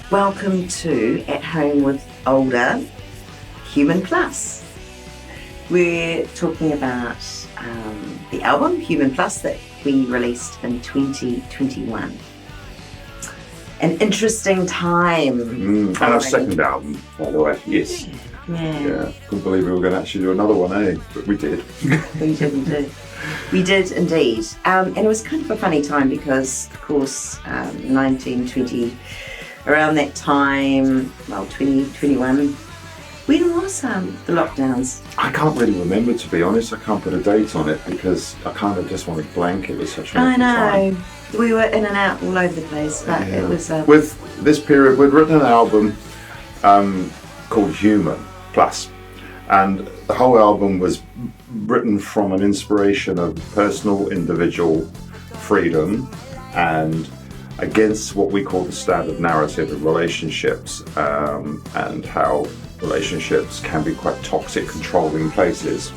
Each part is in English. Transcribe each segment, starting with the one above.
Welcome to At Home with Older Human Plus. We're talking about the album Human Plus that we released in 2021. An interesting time. And our second album, by the way. Yes. Yeah. Couldn't believe we were going to actually do another one, eh? But we did. We did indeed. And it was kind of a funny time because, of course, 1920, around that time, 2021, when was the lockdowns? I can't really remember, to be honest. I can't put a date on it because I kind of just wanted blank. It was such a I know. time. We were in and out all over the place, but it was... With this period, we'd written an album called Human Plus. And the whole album was written from an inspiration of personal, individual freedom and against what we call the standard narrative of relationships, and how relationships can be quite toxic, controlling places.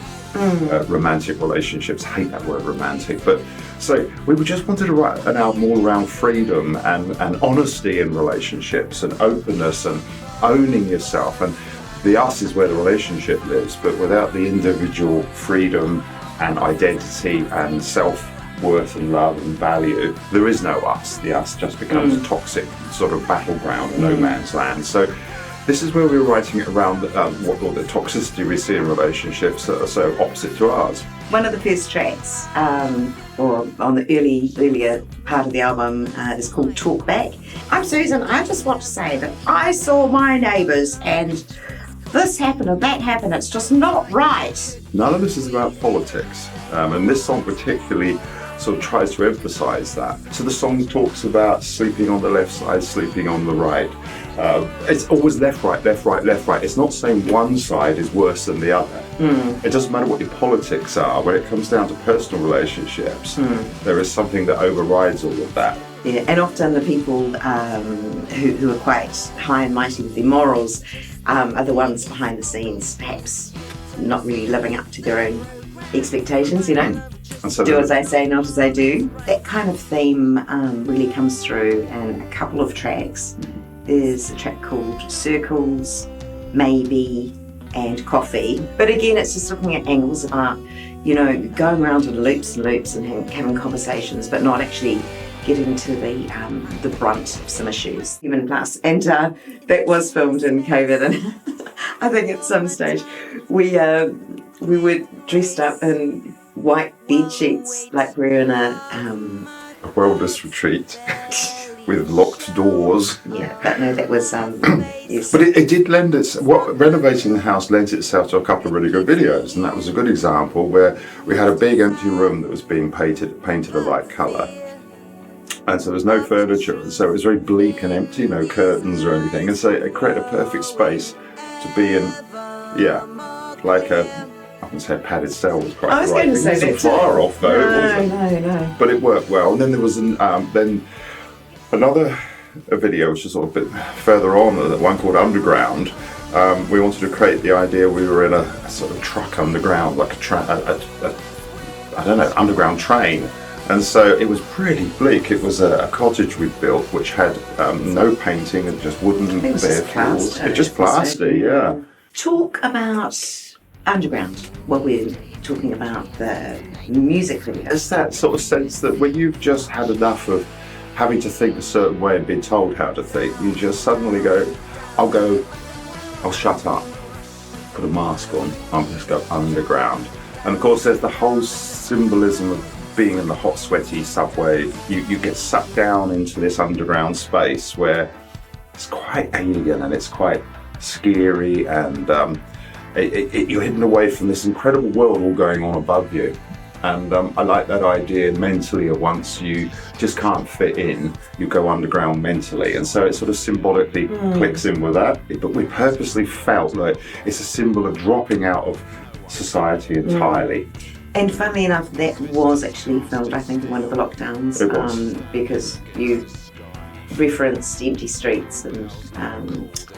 Romantic relationships, hate that word romantic, but so we just wanted to write an album all around freedom and honesty in relationships and openness and owning yourself. And the us is where the relationship lives, but without the individual freedom and identity and self-worth and love and value, there is no us. The us just becomes a toxic sort of battleground, no man's land. So this is where we were writing it around what the toxicity we see in relationships that are so opposite to ours. One of the first tracks, or on the earlier part of the album, is called Talk Back. I'm Susan. I just want to say that I saw my neighbours and this happened or that happened. It's just not right. None of this is about politics, and this song particularly sort of tries to emphasise that. So the song talks about sleeping on the left side, sleeping on the right. It's always left, right, left, right, left, right. It's not saying one side is worse than the other. It doesn't matter what your politics are. When it comes down to personal relationships, there is something that overrides all of that. Yeah, and often the people who are quite high and mighty with their morals are the ones behind the scenes, perhaps not really living up to their own expectations, you know. And so do as I say, not as I do. That kind of theme really comes through in a couple of tracks. There's a track called Circles, Maybe, and Coffee. But again, it's just looking at angles about, you know, going around in loops and loops and having conversations, but not actually getting to the brunt of some issues. Human Plus. And that was filmed in COVID, and I think at some stage we were dressed up in white bed sheets, like we're in a wellness retreat with locked doors. Yeah, but no, that was yes. But it did lend renovating the house lends itself to a couple of really good videos, and that was a good example where we had a big empty room that was being painted a light colour. And so there was no furniture, and so it was very bleak and empty, no curtains or anything. And so it created a perfect space to be in, like I wouldn't say a padded cell was quite I was right. going to say that. It wasn't far off though. No. But it worked well. And then there was then another video, which is sort of a bit further on, one called Underground. We wanted to create the idea we were in a sort of truck underground, like underground train. And so it was pretty bleak. It was a cottage we built, which had no painting and just wooden bare floors. It's just plaster, yeah. Talk about Underground while we're talking about the music video. It's that sort of sense that when you've just had enough of having to think a certain way and being told how to think, you just suddenly go, I'll shut up, put a mask on, I'll just go underground. And of course there's the whole symbolism of being in the hot, sweaty subway. You get sucked down into this underground space where it's quite alien and it's quite scary, and you're hidden away from this incredible world all going on above you. And I like that idea mentally of once you just can't fit in, you go underground mentally. And so it sort of symbolically clicks in with that. But we purposely felt like it's a symbol of dropping out of society entirely. And funnily enough, that was actually filmed, I think, in one of the lockdowns. It was. Because you referenced empty streets and,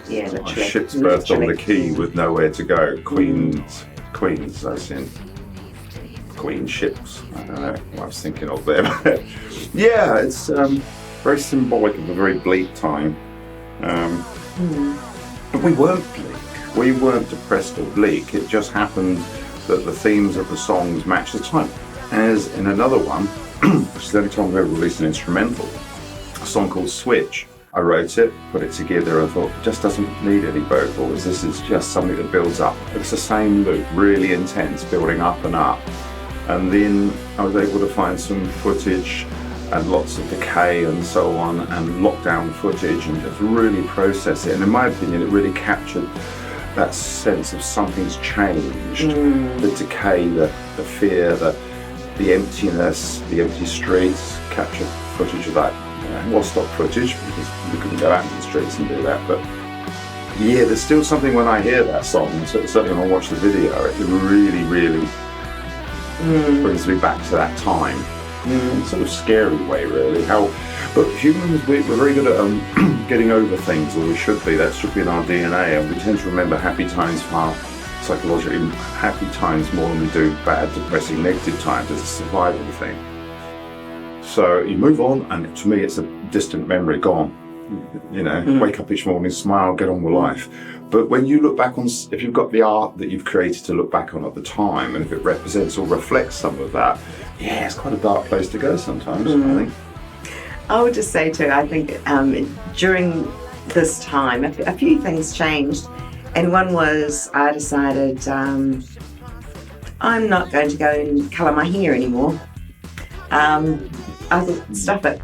literally. Ships berthed on the quay with nowhere to go. Queens, as in Queen ships. I don't know what I was thinking of there. Yeah, it's very symbolic of a very bleak time. But we weren't bleak. We weren't depressed or bleak. It just happened that the themes of the songs matched the time. As in another one, which is the only time we ever released an instrumental, a song called Switch. I wrote it, put it together, and thought, it just doesn't need any vocals. This is just something that builds up. It's the same loop, really intense, building up and up. And then I was able to find some footage and lots of decay and so on, and lockdown footage, and just really process it. And in my opinion, it really captured that sense of something's changed. The decay, the fear, the emptiness, the empty streets, captured footage of that. Well, stock footage, because we couldn't go out in the streets and do that. But yeah, there's still something when I hear that song, certainly when I watch the video, it really, really brings me back to that time. In a sort of scary way, really. But humans, we're very good at getting over things, or we should be. That should be in our DNA, and we tend to remember happy times far psychologically happy times more than we do bad, depressing, negative times. It's a survival thing. So you move on, and to me, it's a distant memory, gone. Wake up each morning, smile, get on with life. But when you look back on, if you've got the art that you've created to look back on at the time, and if it represents or reflects some of that, yeah, it's quite a dark place to go sometimes, I think. I would just say too, I think during this time, a few things changed. And one was I decided I'm not going to go and colour my hair anymore. I thought, stuff it.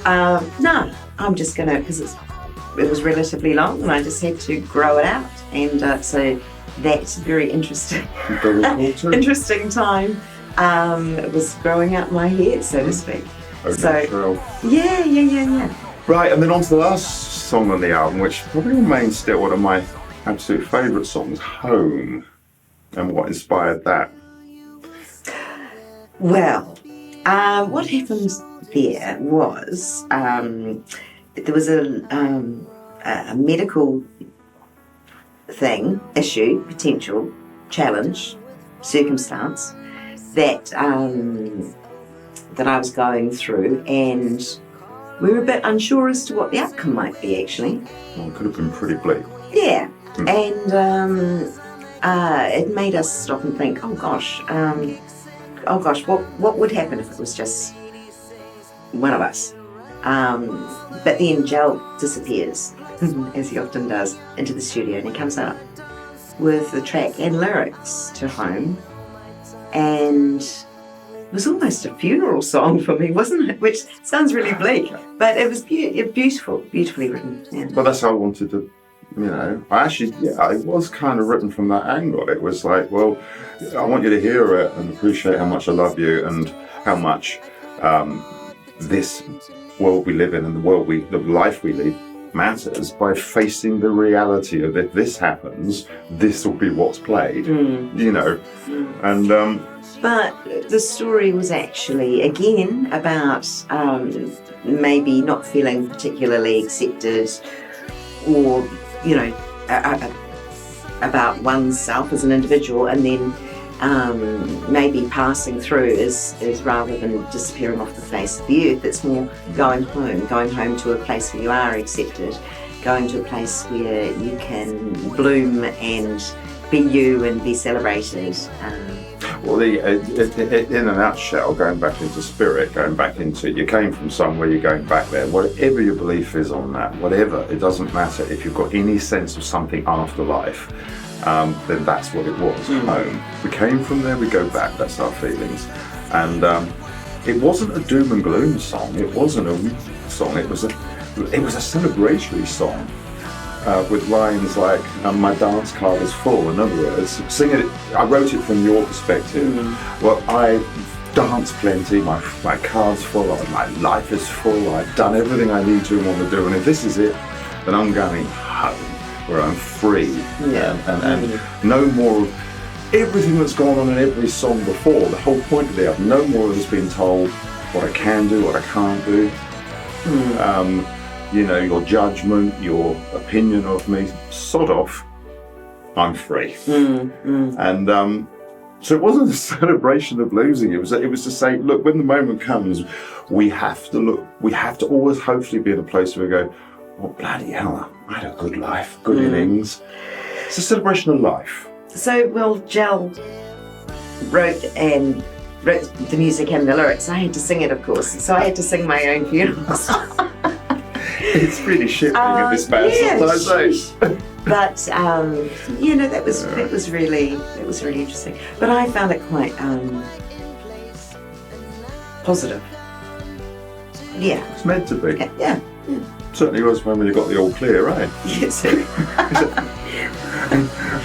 No, I'm just going to, because it was relatively long and I just had to grow it out. And so that's very interesting. Very cool too. Interesting time. It was growing out my hair, so to speak. Okay, so, yeah. Right, and then on to the last song on the album, which probably remains still one of my absolute favourite songs, Home. And what inspired that? Well, what happened there was there was a medical thing, issue, potential, challenge, circumstance that I was going through, and we were a bit unsure as to what the outcome might be, actually. Well, it could have been pretty bleak. Yeah, and it made us stop and think, oh gosh, what would happen if it was just one of us? But then Joel disappears, as he often does, into the studio, and he comes out with the track and lyrics to Home, and it was almost a funeral song for me, wasn't it? Which sounds really bleak, but it was beautifully written. Yeah. Well, that's how I wanted to, it was kind of written from that angle. It was like, well, I want you to hear it and appreciate how much I love you and how much this world we live in and the life we lead matters by facing the reality of if this happens, this will be what's played, and but the story was actually again about maybe not feeling particularly accepted, or about oneself as an individual, and then maybe passing through is rather than disappearing off the face of the earth. It's more going home to a place where you are accepted, going to a place where you can bloom and be you and be celebrated. Well, in a nutshell, going back into spirit, going back into, you came from somewhere, you're going back there. Whatever your belief is on that, whatever, it doesn't matter. If you've got any sense of something after life, then that's what it was, home. We came from there, we go back, that's our feelings. And it wasn't a doom and gloom song, it wasn't a song, it was a celebratory song. With lines like, my dance card is full. In other words, singing it, I wrote it from your perspective. Well, I dance plenty, my card's full, my life is full, I've done everything I need to and want to do, and if this is it, then I'm going home, where I'm free. And no more of everything that's gone on in every song before. The whole point of the album, no more of us being told what I can do, what I can't do. Your judgment, your opinion of me, sod off, I'm free. And so it wasn't a celebration of losing, it was to say, look, when the moment comes, we have to always hopefully be in a place where we go, well, bloody hell, I had a good life, good innings. It's a celebration of life. So, well, Jel wrote the music and the lyrics. I had to sing it, of course. So I had to sing my own funerals. It's really shit being at this band sometimes. But that was really interesting. But I found it quite positive. Yeah. It's meant to be. Yeah. Certainly was when we got the all clear, right? Yes.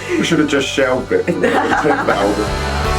We should have just shelved it for the 10th album.